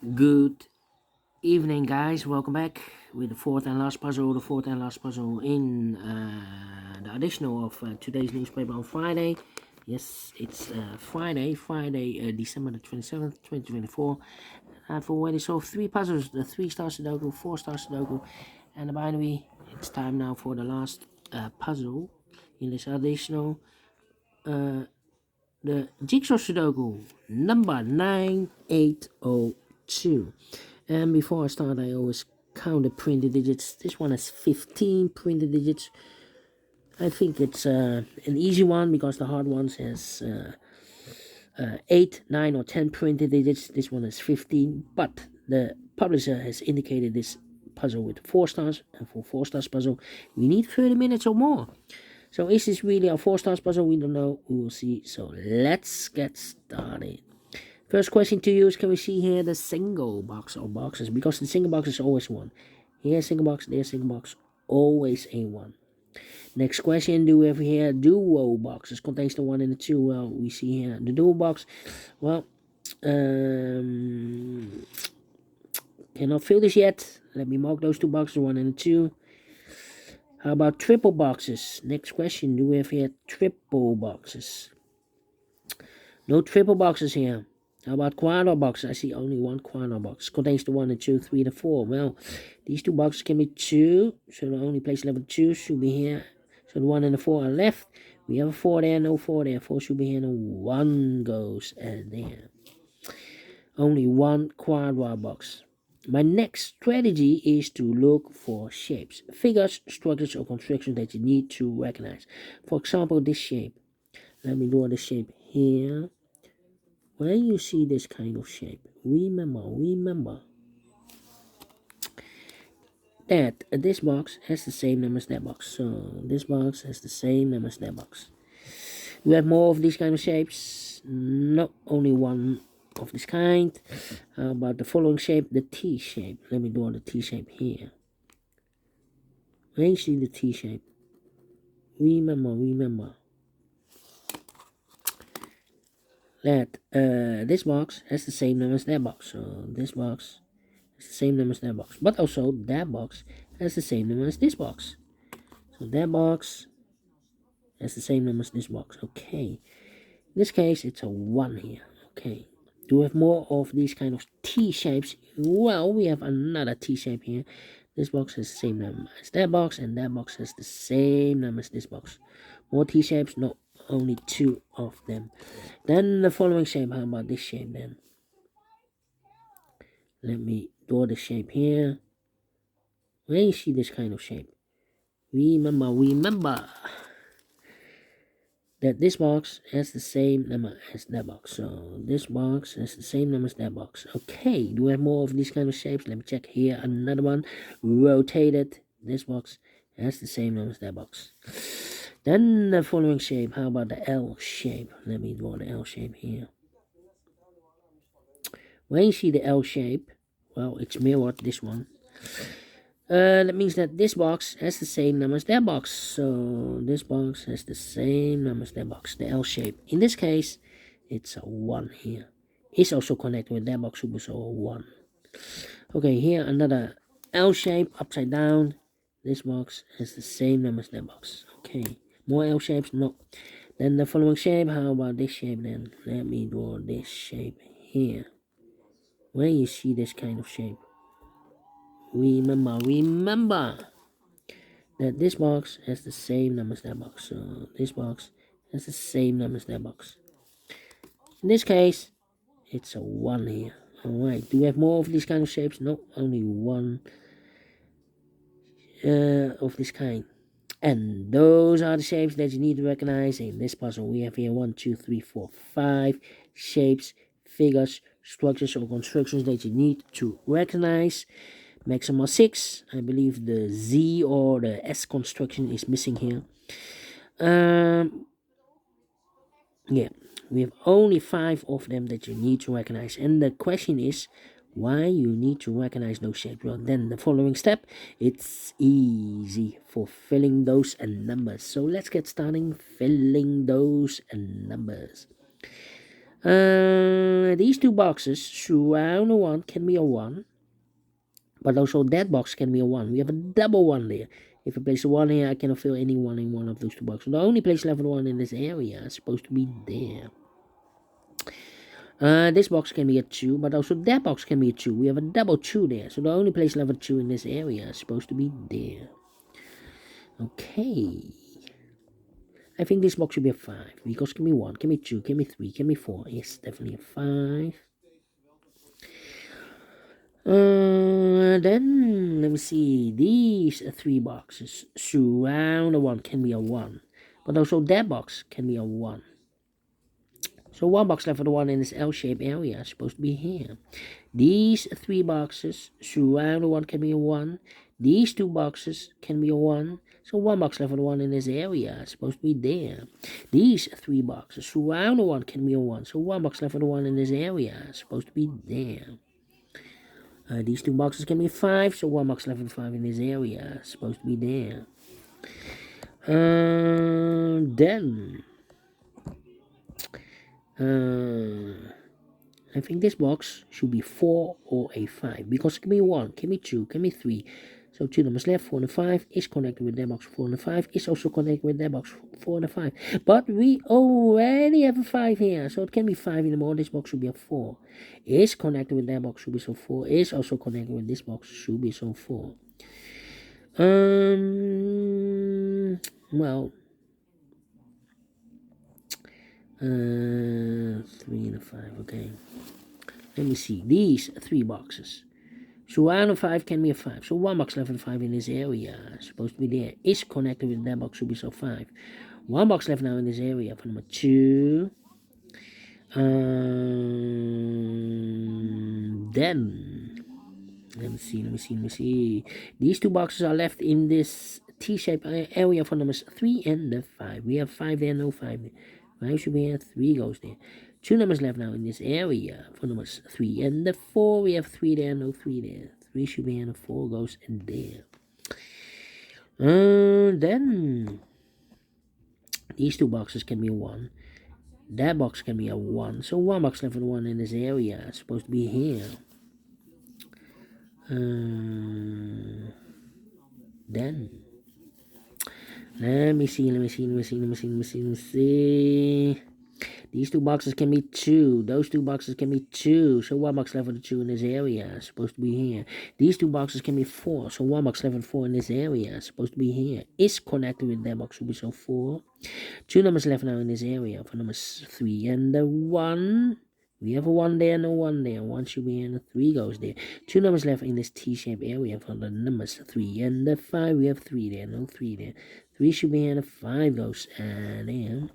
Good evening, guys. Welcome back with the fourth and last puzzle. The fourth and last puzzle in the additional of today's newspaper on Friday. Yes, it's Friday, December the 27th, 2024. I've already solved three puzzles: the 3-star Sudoku, 4-star Sudoku, and the binary. It's time now for the last puzzle in this additional. The Jigsaw Sudoku number 9802. And before I start, I always count the printed digits. This one has 15 printed digits. I think it's an easy one because the hard ones has 8, 9 or 10 printed digits. This one has 15, but the publisher has indicated this puzzle with 4 stars, and for 4 stars puzzle we need 30 minutes or more. So is this really a 4 stars puzzle? We don't know. We will see. So let's get started. First question to you is, can we see here the single box or boxes? Because the single box is always 1. Here single box, there single box, always a 1. Next question, do we have here duo boxes? Contains the 1 and the 2. Well, we see here the duo box. Well, cannot fill this yet. Let me mark those 2 boxes, 1 and 2. How about triple boxes? Next question, do we have here triple boxes? No triple boxes here. How about quadro boxes? I see only 1 quadro box. Contains the 1 and 2, 3 and 4. Well, these 2 boxes can be 2. So the only place level 2 should be here. So the 1 and the 4 are left. We have a 4 there, no 4 there. 4 should be here, no 1 goes there. Only 1 quadro box. My next strategy is to look for shapes, figures, structures, or constructions that you need to recognize. For example, this shape. Let me draw the shape here. When you see this kind of shape, remember that this box has the same number as that box. So this box has the same number as that box. We have more of these kind of shapes. Not only 1 of this kind. How about the following shape, the T shape? Let me draw the T shape here. When you see the T shape, remember that this box has the same number as that box. So this box has the same number as that box. But also that box has the same number as this box. So that box has the same number as this box. Okay. In this case, it's a 1 here. Okay. Do we have more of these kind of T shapes? Well, we have another T shape here. This box has the same number as that box, and that box has the same number as this box. More T shapes? No, only 2 of them. Then the following shape. How about this shape then? Let me draw the shape here. When you see this kind of shape, remember that this box has the same number as that box. So this box has the same number as that box. Okay, do we have more of these kind of shapes? Let me check here. Another one, rotated. This box has the same number as that box. Then the following shape. How about the L shape? Let me draw the L shape here. When you see the L shape, well, it's mirrored, this one. That means that this box has the same number as that box. So this box has the same number as that box, the L shape. In this case, it's a 1 here. It's also connected with that box, so a 1. Okay, here another L shape, upside down. This box has the same number as that box. Okay, more L shapes? No. Then the following shape, how about this shape then? Let me draw this shape here. When you see this kind of shape, remember that this box has the same number as that box. So this box has the same number as that box. In this case, it's a 1 here. Alright, do we have more of these kind of shapes? No, only 1 of this kind. And those are the shapes that you need to recognize in this puzzle. We have here 1, 2, 3, 4, 5 shapes, figures, structures, or constructions that you need to recognize. Maximum 6. I believe the Z or the S construction is missing here. Yeah, we have only 5 of them that you need to recognize. And the question is, why you need to recognize those shapes? Well, then the following step, it's easy for filling those numbers. So let's get starting filling those numbers. These two boxes surround a 1 can be a 1, but also that box can be a 1. We have a double 1 there. If I place a 1 here, I cannot fill any 1 in one of those two boxes. The only place left 1 in this area is supposed to be there. This box can be a 2, but also that box can be a 2. We have a double 2 there, so the only place left 2 in this area is supposed to be there. Okay. I think this box should be a 5, because can be 1, can be 2, can be 3, can be 4. Yes, definitely a 5. Then let me see. These 3 boxes surround a 1 can be a 1, but also that box can be a 1. So 1 box left for the 1 in this L-shaped area is supposed to be here. These 3 boxes surround the 1 can be a 1. These 2 boxes can be a 1. So 1 box left for the 1 in this area is supposed to be there. These 3 boxes surround the 1 can be a 1. So 1 box left for the 1 in this area is supposed to be there. These 2 boxes can be 5. So 1 box left for the 5 in this area is supposed to be there. Then I think this box should be 4 or a 5, because it can be 1, can be 2, can be 3. So 2 numbers left, 4 and 5 is connected with that box. 4 and 5 is also connected with that box. 4 and 5. But we already have a 5 here, so it can be 5 in the middle. This box should be a 4. Is connected with that box, should be so 4. Is also connected with this box, should be so 4. Well, 3 and a 5, okay. Let me see. These 3 boxes. So 1 and 5 can be a 5. So 1 box left and 5 in this area is supposed to be there. Is connected with that box, should be so 5. 1 box left now in this area for number 2. Then let me see. These 2 boxes are left in this T-shaped area for numbers 3 and the 5. We have 5 there, no 5 there. 5 should be here, 3 goes there. 2 numbers left now in this area for numbers 3 and the 4. We have 3 there, no 3 there. 3 should be here, and 4 goes in there. Then these 2 boxes can be a 1. That box can be a 1. So 1 box left and 1 in this area is supposed to be here. Then let me see. These 2 boxes can be 2. Those 2 boxes can be 2. So 1 box left for the 2 in this area is supposed to be here. These 2 boxes can be 4. So 1 box left for the 4 in this area is supposed to be here. Is connected with that box, should be so 4. 2 numbers left now in this area for numbers 3 and the 1. We have a 1 there, no 1 there. 1 should be here and the 3 goes there. 2 numbers left in this T-shaped area for the numbers 3 and the 5. We have 3 there, no 3 there. 3 should be here and the 5 goes there.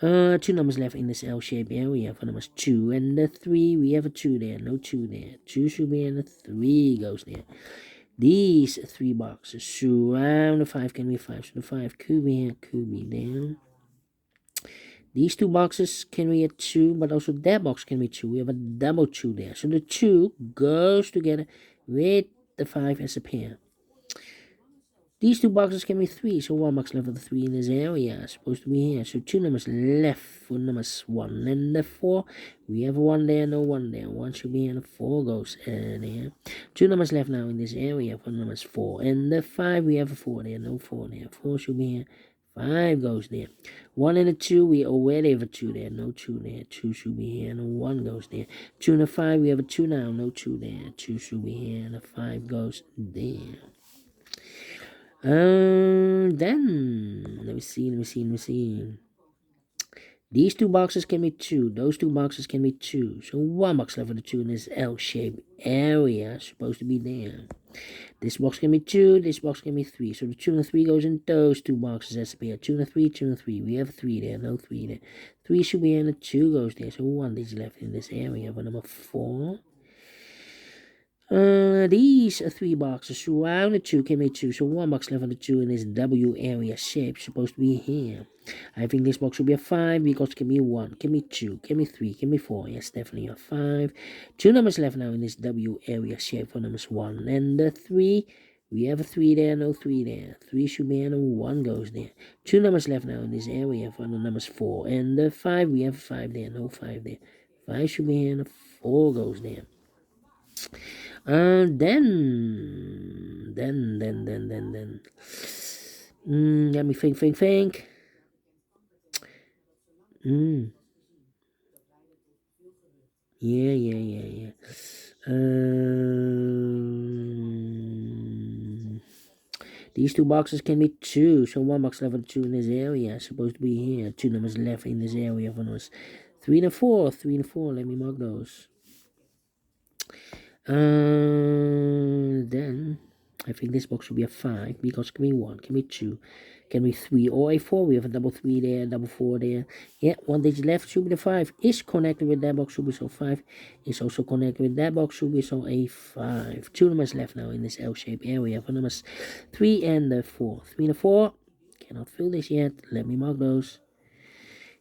2 numbers left in this L-shaped area for numbers 2 and the 3. We have a 2 there, no 2 there. 2 should be in the 3 goes there. These 3 boxes surround the 5 can be 5. So the 5 could be here, could be there. These 2 boxes can be a 2, but also that box can be 2. We have a double 2 there. So the 2 goes together with the 5 as a pair. These 2 boxes can be 3, so 1 box left of the 3 in this area is supposed to be here. So 2 numbers left for numbers 1 and the 4. We have a 1 there, no 1 there. 1 should be here, and the 4 goes there. 2 numbers left now in this area for numbers 4 and the 5. We have a 4 there, no 4 there. 4 should be here. 5 goes there. 1 and a 2, we already have a 2 there, no 2 there. 2 should be here, and a 1 goes there. 2 and a 5, we have a 2 now, no 2 there. 2 should be here, and a 5 goes there. Then let me see. These 2 boxes can be 2. Those 2 boxes can be 2. So 1 box left for the 2 in this L-shaped area is supposed to be there. This box can be 2. This box can be 3. So the 2 and the 3 goes in those 2 boxes as a pair. 2 and a 3, 2 and 3. We have 3 there, no 3 there. 3 should be in the 2 goes there. So 1 is left in this area for number 4. These 3 boxes surround the 2 can be 2. So 1 box left on the 2 in this W area shape supposed to be here. I think this box should be a 5 because it can be 1, can be 2, can be 3, can be 4. Yes, definitely a 5. 2 numbers left now in this W area shape for numbers 1 and the 3. We have a 3 there, no 3 there. 3 should be here, and 1 goes there. 2 numbers left now in this area for the numbers 4. And the 5, we have a 5 there, no 5 there. 5 should be here, and a 4 goes there. Then. Let me think. Yeah. These 2 boxes can be 2, so 1 box left and 2 in this area. Supposed to be here. 2 numbers left in this area for numbers 3 and 4. 3 and 4. Let me mark those. Then I think this box should be a 5 because can be 1, can be 2, can be 3 or a 4. We have a double 3 there, double 4 there. Yeah, 1 digit left should be the 5. Is connected with that box, should be so 5. Is also connected with that box, should be so a 5. 2 numbers left now in this L-shaped area for numbers 3 and 4. 3 and 4. Cannot fill this yet. Let me mark those.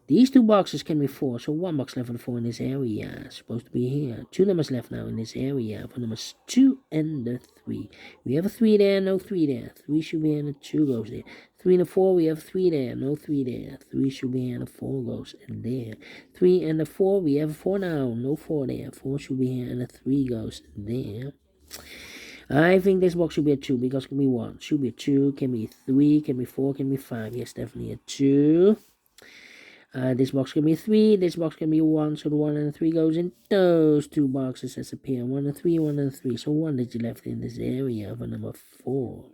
These 2 boxes can be 4, so 1 box left for the 4 in this area. Supposed to be here. 2 numbers left now in this area for numbers 2 and 3. We have a 3 there, no 3 there. 3 should be here, and a 2 goes there. 3 and 4, we have 3 there, no 3 there. 3 should be here, and a 4 goes in there. 3 and 4, we have a 4 now, no 4 there. 4 should be here, and a 3 goes there. I think this box should be a 2 because it can be 1. Should be a 2, can be 3, can be 4, can be 5. Yes, definitely a 2. This box can be 3, this box can be 1, so the 1 and the 3 goes in those 2 boxes as a pair. 1 and 3, 1 and 3, so 1 digit left in this area for number 4.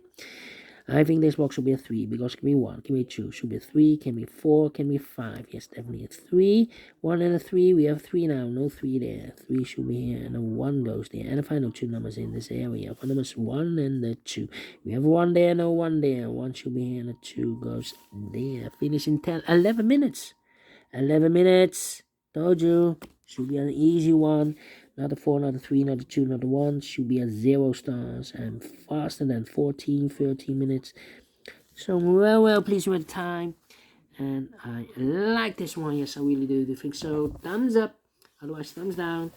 I think this box should be a 3 because it can be 1, can be 2, should be a 3, can be 4, can be 5. Yes, definitely a 3. 1 and a 3, we have 3 now, no 3 there. 3 should be here, and a 1 goes there. And the final 2 numbers in this area for numbers 1 and the 2. We have 1 there, no 1 there. 1 should be here, and a 2 goes there. Finish in 11 minutes. 11 minutes. Told you. Should be an easy one. Not a 4, not a 3, not a 2, not a 1. Should be a 0 stars. And faster than 14, 13 minutes. So well pleased with the time. And I like this one. Yes, I really do. Do you think so? Thumbs up. Otherwise, thumbs down.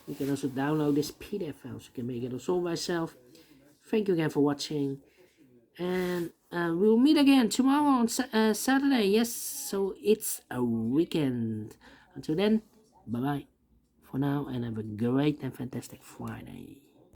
You can also download this PDF file so you can make it also myself. Thank you again for watching. And we'll meet again tomorrow on Saturday. Yes, so it's a weekend. Until then, bye-bye for now, and have a great and fantastic Friday.